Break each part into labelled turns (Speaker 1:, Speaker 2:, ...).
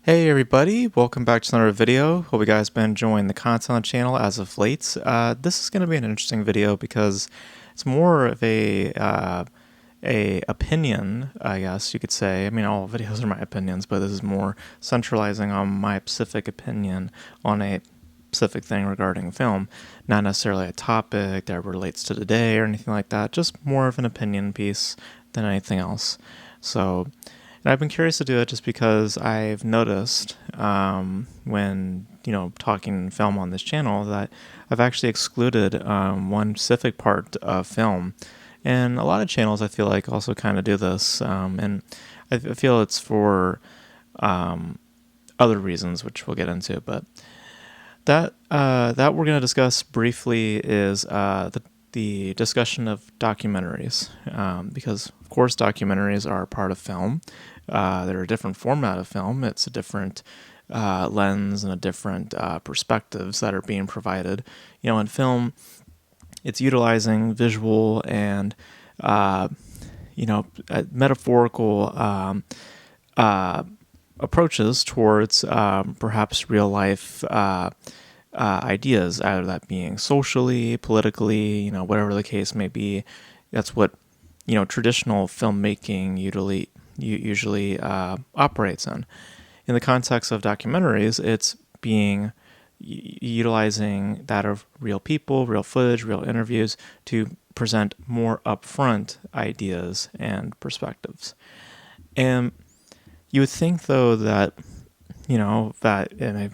Speaker 1: Hey everybody, welcome back to another video. Hope you guys been enjoying the content on the channel as of late. This is going to be an interesting video because it's more of a opinion, I guess you could say. I mean, all videos are my opinions, but this is more centralizing on my specific opinion on a specific thing regarding film, not necessarily a topic that relates to today or anything like that, just more of an opinion piece than anything else. So, and I've been curious to do it just because I've noticed when, talking film on this channel that I've actually excluded one specific part of film. And a lot of channels I feel like also kind of do this. And I feel it's for other reasons, which we'll get into. But that we're going to discuss briefly is the discussion of documentaries, because of course documentaries are a part of film. They're a different format of film. It's a different lens and a different perspectives that are being provided. In film, it's utilizing visual and metaphorical approaches towards perhaps real life ideas, either that being socially, politically, whatever the case may be. That's what traditional filmmaking usually operates in. In the context of documentaries, it's being utilizing that of real people, real footage, real interviews to present more upfront ideas and perspectives. And you would think, though, that that in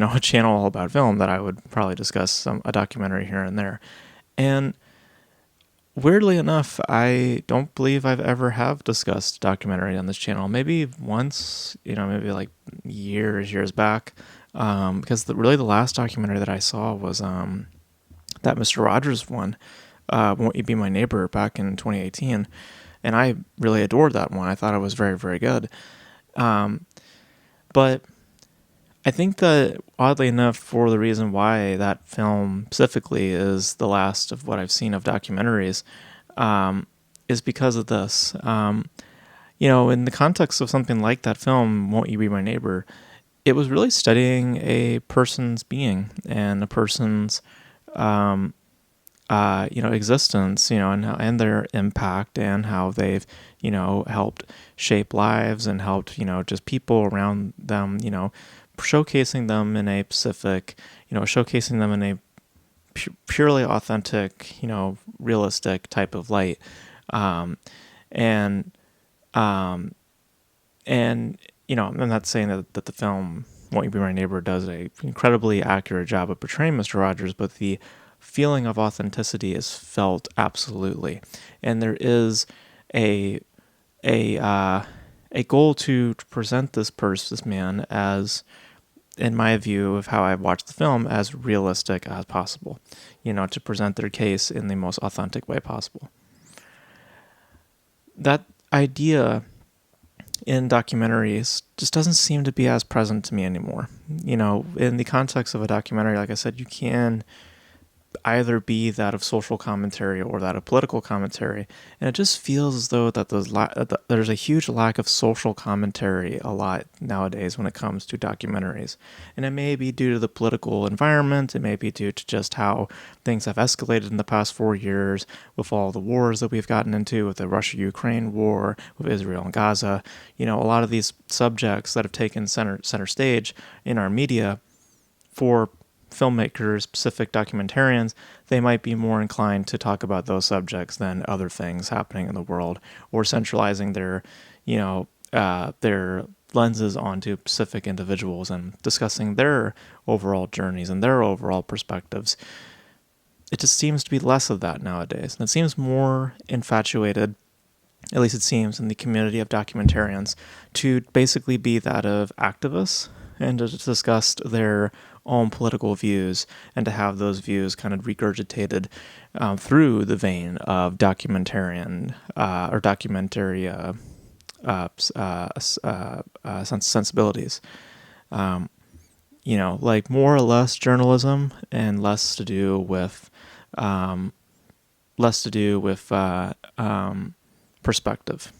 Speaker 1: a channel all about film, that I would probably discuss a documentary here and there. And weirdly enough, I don't believe I've ever have discussed documentary on this channel. Maybe once, maybe like years back, because really the last documentary that I saw was that Mr. Rogers one, Won't You Be My Neighbor, back in 2018, and I really adored that one. I thought it was very, very good. But I think that, oddly enough, for the reason why that film specifically is the last of what I've seen of documentaries, is because of this. In the context of something like that film, Won't You Be My Neighbor, it was really studying a person's being and a person's, existence, and their impact and how they've, helped shape lives and helped, just people around them, showcasing them in a specific, showcasing them in a purely authentic, realistic type of light. And I'm not saying that the film Won't You Be My Neighbor does an incredibly accurate job of portraying Mr. Rogers, but the feeling of authenticity is felt absolutely. And there is a goal to present this man as, in my view of how I've watched the film, as realistic as possible, to present their case in the most authentic way possible. That idea in documentaries just doesn't seem to be as present to me anymore. In the context of a documentary, like I said, you can either be that of social commentary or that of political commentary, and it just feels as though that there's a huge lack of social commentary a lot nowadays when it comes to documentaries. And it may be due to the political environment, it may be due to just how things have escalated in the past 4 years with all the wars that we've gotten into, with the Russia-Ukraine war, with Israel and Gaza. A lot of these subjects that have taken center stage in our media, for filmmakers, specific documentarians, they might be more inclined to talk about those subjects than other things happening in the world, or centralizing their lenses onto specific individuals and discussing their overall journeys and their overall perspectives. It just seems to be less of that nowadays, and it seems more infatuated, at least it seems, in the community of documentarians, to basically be that of activists and to discuss their own political views, and to have those views kind of regurgitated through the vein of documentarian or documentary sensibilities. Like more or less journalism and less to do with perspective.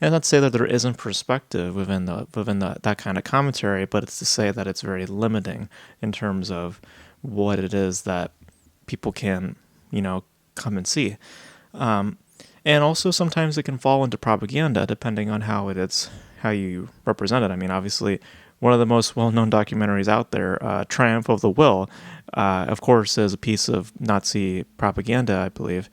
Speaker 1: And not to say that there isn't perspective within that kind of commentary, but it's to say that it's very limiting in terms of what it is that people can, come and see. Um, and also sometimes it can fall into propaganda depending on how you represent it. I mean, obviously, one of the most well-known documentaries out there, Triumph of the Will, of course, is a piece of Nazi propaganda, I believe.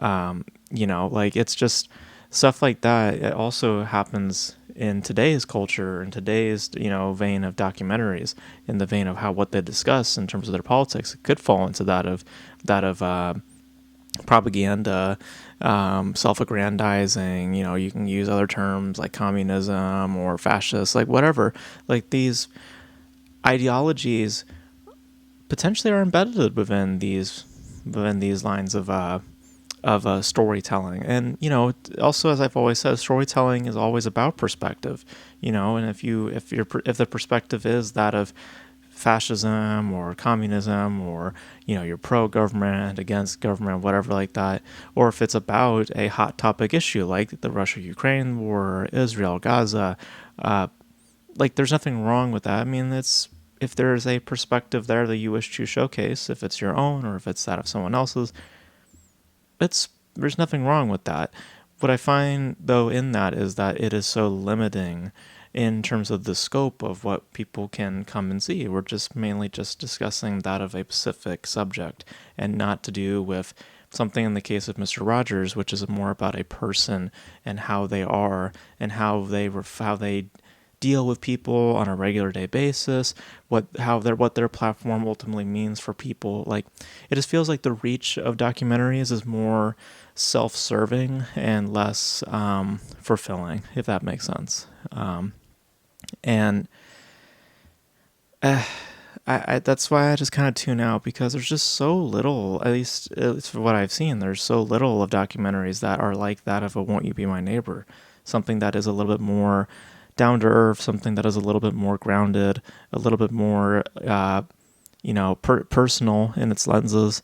Speaker 1: Like it's just stuff like that. It also happens in today's culture, in today's vein of documentaries, in the vein of what they discuss in terms of their politics. It could fall into that of propaganda, self-aggrandizing. You can use other terms like communism or fascist, like whatever. Like these ideologies potentially are embedded within these lines of storytelling. And also, as I've always said, storytelling is always about perspective. And if the perspective is that of fascism or communism, or you're pro government, against government, whatever like that, or if it's about a hot topic issue like the Russia-Ukraine war, Israel, Gaza, like there's nothing wrong with that. I mean, it's if there's a perspective there that you wish to showcase, if it's your own or if it's that of someone else's, there's nothing wrong with that. What I find though in that is that it is so limiting in terms of the scope of what people can come and see. We're just mainly just discussing that of a specific subject, and not to do with something in the case of Mr. Rogers, which is more about a person and how they are and how they deal with people on a regular day basis, what their platform ultimately means for people. Like it just feels like the reach of documentaries is more self-serving and less fulfilling, if that makes sense. And that's why I just kind of tune out, because there's just so little, at least for what I've seen, there's so little of documentaries that are like that of a Won't You Be My Neighbor, something that is a little bit more down to earth, something that is a little bit more grounded, a little bit more, personal in its lenses.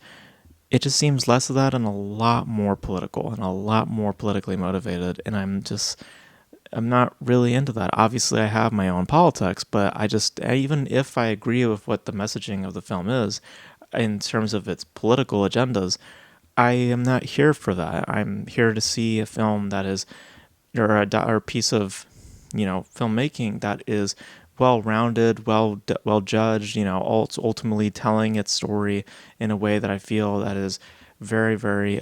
Speaker 1: It just seems less of that and a lot more political and a lot more politically motivated. And I'm not really into that. Obviously, I have my own politics, but even if I agree with what the messaging of the film is in terms of its political agendas, I am not here for that. I'm here to see a film that is, or a piece of, filmmaking that is well-rounded, well judged, ultimately telling its story in a way that I feel that is very, very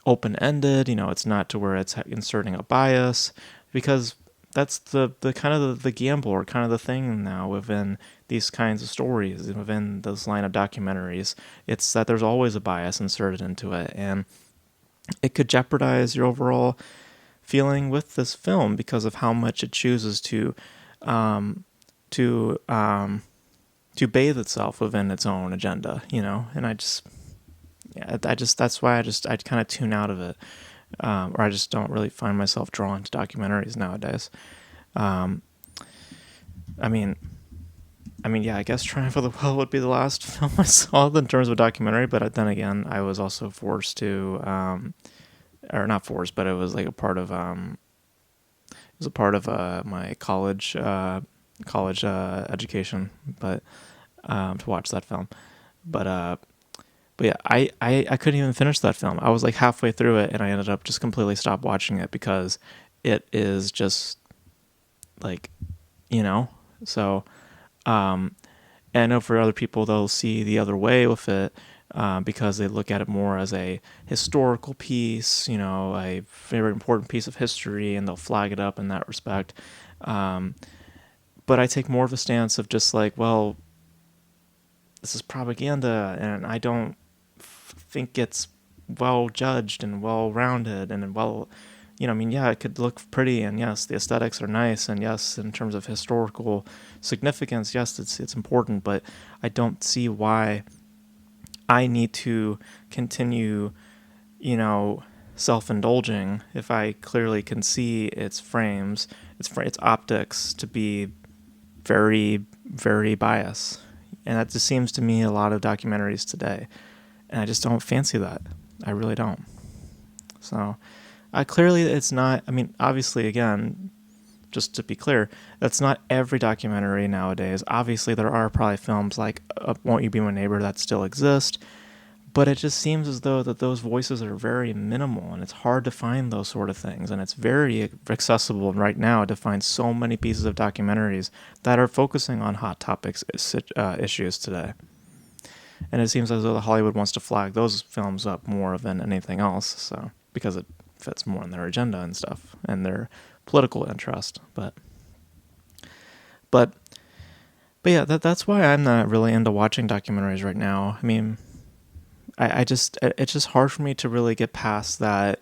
Speaker 1: open-ended. It's not to where it's inserting a bias, because that's the kind of the gamble, or kind of the thing now within these kinds of stories, within this line of documentaries. It's that there's always a bias inserted into it, and it could jeopardize your overall feeling with this film because of how much it chooses um, to bathe itself within its own agenda, And that's why I kind of tune out of it, or I just don't really find myself drawn to documentaries nowadays. Um, I mean, yeah, I guess Triumph of the Will would be the last film I saw in terms of a documentary, but then again, I was also forced to, or not forced, but it was like a part of, my college education, but to watch that film. But yeah, I couldn't even finish that film. I was like halfway through it, and I ended up just completely stopped watching it because it is just like, so. Um, and I know for other people, they'll see the other way with it, because they look at it more as a historical piece, a very important piece of history, and they'll flag it up in that respect. Um, but I take more of a stance of just like, well, this is propaganda, and I don't think it's well judged and well rounded and well, yeah, it could look pretty, and yes, the aesthetics are nice, and yes, in terms of historical significance, yes, it's important, but I don't see why I need to continue, self-indulging if I clearly can see its frames, its optics to be very, very biased. And that just seems to me a lot of documentaries today. And I just don't fancy that. I really don't. So Clearly, it's not. I mean, obviously, again, just to be clear, that's not every documentary nowadays. Obviously, there are probably films like "Won't You Be My Neighbor" that still exist, but it just seems as though that those voices are very minimal, and it's hard to find those sort of things. And it's very accessible right now to find so many pieces of documentaries that are focusing on hot topics issues today. And it seems as though Hollywood wants to flag those films up more than anything else, so because it fits more in their agenda and stuff and their political interest. But but yeah, that's why I'm not really into watching documentaries right now. I mean, I just it's just hard for me to really get past that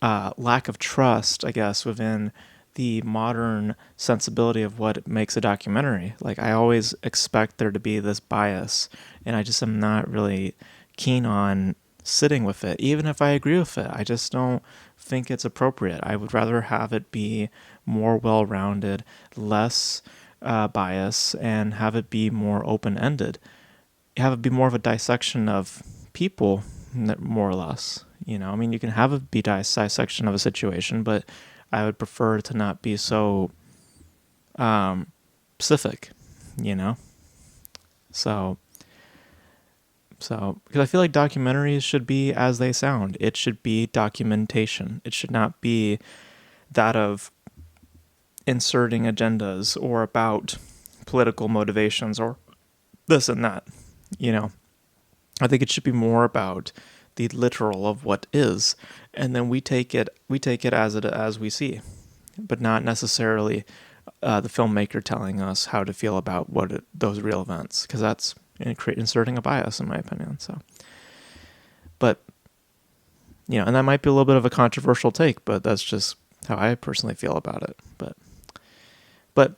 Speaker 1: lack of trust, I guess, within the modern sensibility of what makes a documentary. Like, I always expect there to be this bias, and I just am not really keen on sitting with it, even if I agree with it. I just don't think it's appropriate. I would rather have it be more well rounded, less bias, and have it be more open ended. Have it be more of a dissection of people, more or less. I mean, you can have it be dissection of a situation, but I would prefer to not be so specific, you know. So, because I feel like documentaries should be as they sound. It should be documentation. It should not be that of inserting agendas or about political motivations or this and that. You know, I think it should be more about the literal of what is, and then we take it as we see, but not necessarily the filmmaker telling us how to feel about those real events, because that's inserting a bias, in my opinion. So, but and that might be a little bit of a controversial take, but that's just how I personally feel about it. But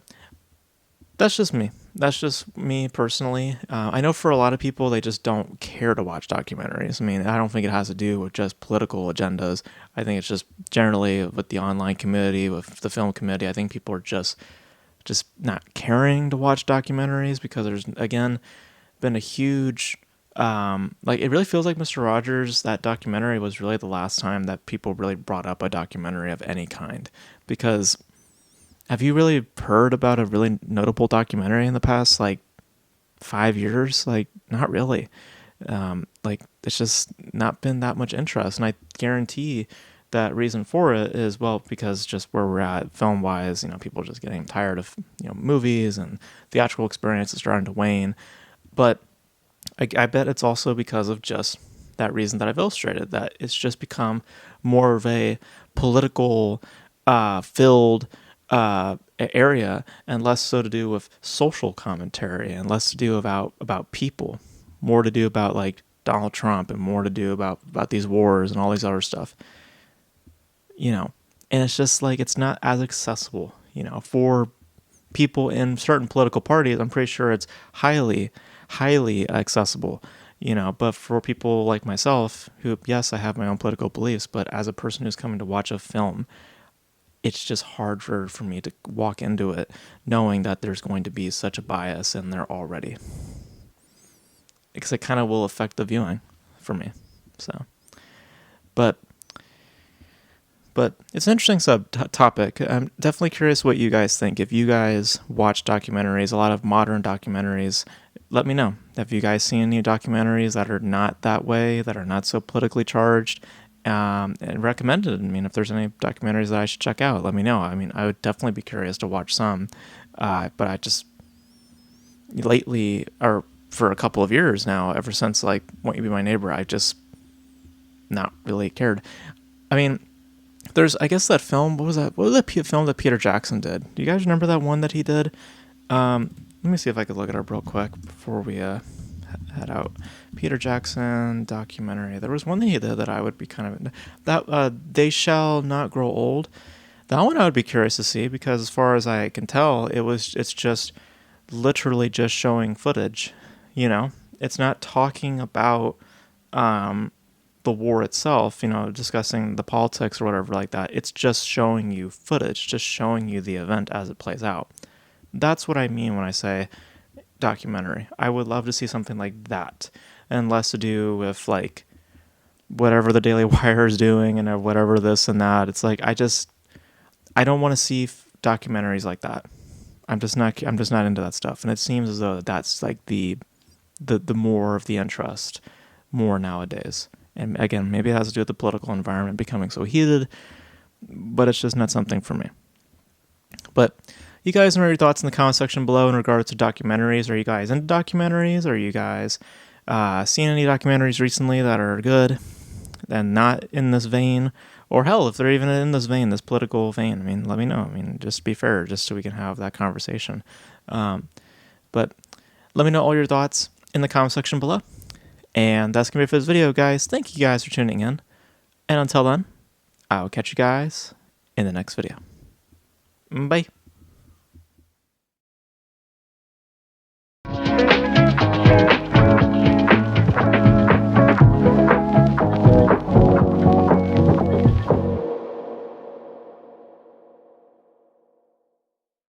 Speaker 1: that's just me. That's just me personally. I know for a lot of people, they just don't care to watch documentaries. I mean, I don't think it has to do with just political agendas. I think it's just generally with the online community, with the film community. I think people are just not caring to watch documentaries because there's, again, been a huge like, it really feels like Mr. Rogers, that documentary was really the last time that people really brought up a documentary of any kind. Because have you really heard about a really notable documentary in the past, like, 5 years? Like, not really. Like, it's just not been that much interest. And I guarantee that reason for it is, well, because just where we're at film wise, people are just getting tired of, movies, and theatrical experience is starting to wane. But I bet it's also because of just that reason that I've illustrated, that it's just become more of a political filled area, and less so to do with social commentary, and less to do about people, more to do about, like, Donald Trump, and more to do about these wars and all these other stuff. And it's just like, it's not as accessible, for people in certain political parties. I'm pretty sure it's highly, highly accessible, but for people like myself, who, yes, I have my own political beliefs, but as a person who's coming to watch a film, it's just harder for me to walk into it knowing that there's going to be such a bias in there already, because it kind of will affect the viewing for me. So, but it's an interesting topic. I'm definitely curious what you guys think. If you guys watch documentaries, a lot of modern documentaries, let me know. Have you guys seen any documentaries that are not that way, that are not so politically charged, and recommend it? I mean, if there's any documentaries that I should check out, let me know. I mean, I would definitely be curious to watch some, but I just lately, or for a couple of years now, ever since, like, Won't You Be My Neighbor, I just not really cared. I mean, there's, I guess, that film. What was that? What was that film that Peter Jackson did? Do you guys remember that one that he did? Let me see if I could look it up real quick before we head out. Peter Jackson documentary. There was one that he did that I would be kind of that They Shall Not Grow Old. That one I would be curious to see, because as far as I can tell, it's just literally just showing footage. It's not talking about the war itself, discussing the politics or whatever like that. It's just showing you footage, just showing you the event as it plays out. That's what I mean when I say documentary. I would love to see something like that, and less to do with, like, whatever the Daily Wire is doing and whatever this and that. It's like I don't want to see documentaries like that. I'm just not into that stuff. And it seems as though that's like the more of the interest more nowadays. And again, maybe it has to do with the political environment becoming so heated, but it's just not something for me. But you guys know your thoughts in the comment section below in regards to documentaries. Are you guys into documentaries? Are you guys seen any documentaries recently that are good and not in this vein? Or hell, if they're even in this vein, this political vein, I mean, let me know. I mean, just be fair, just so we can have that conversation. But let me know all your thoughts in the comment section below. And that's going to be it for this video, guys. Thank you guys for tuning in. And until then, I will catch you guys in the next video. Bye.